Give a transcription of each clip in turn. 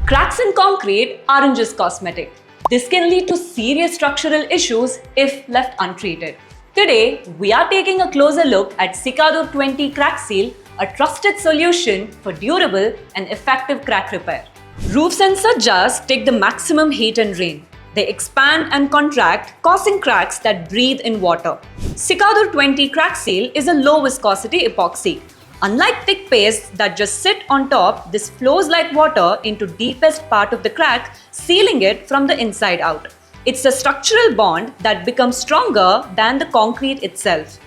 Cracks in concrete aren't just cosmetic. This can lead to serious structural issues if left untreated. Today, we are taking a closer look at Cicadur 20 Crack Seal, a trusted solution for durable and effective crack repair. Roofs and sajjas take the maximum heat and rain. They expand and contract, causing cracks that breathe in water. Cicadur 20 Crack Seal is a low viscosity epoxy. Unlike thick paste that just sit on top, this flows like water into deepest part of the crack, sealing it from the inside out. It's a structural bond that becomes stronger than the concrete itself.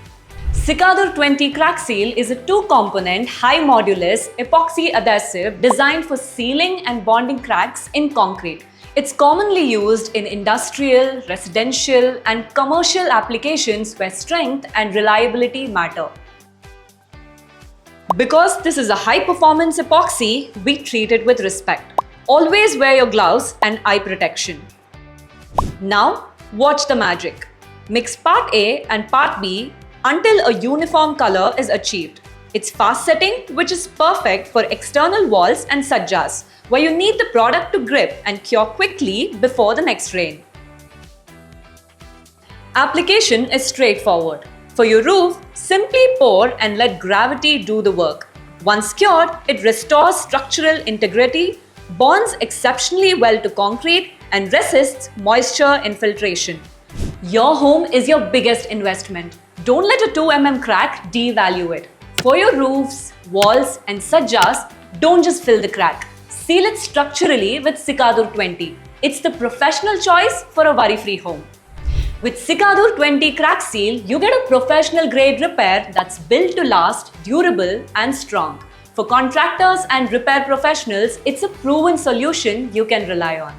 Cicadur 20 Crack Seal is a two-component, high-modulus epoxy adhesive designed for sealing and bonding cracks in concrete. It's commonly used in industrial, residential, and commercial applications where strength and reliability matter. Because this is a high-performance epoxy, we treat it with respect. Always wear your gloves and eye protection. Now, watch the magic. Mix part A and part B until a uniform color is achieved. It's fast setting, which is perfect for external walls and sajjas, where you need the product to grip and cure quickly before the next rain. Application is straightforward. For your roof, simply pour and let gravity do the work. Once cured, it restores structural integrity, bonds exceptionally well to concrete, and resists moisture infiltration. Your home is your biggest investment. Don't let a 2 mm crack devalue it. For your roofs, walls, and sajjas, don't just fill the crack. Seal it structurally with Cicadur 20. It's the professional choice for a worry-free home. With Cicadur 20 Crack Seal, you get a professional grade repair that's built to last, durable, and strong. For contractors and repair professionals, it's a proven solution you can rely on.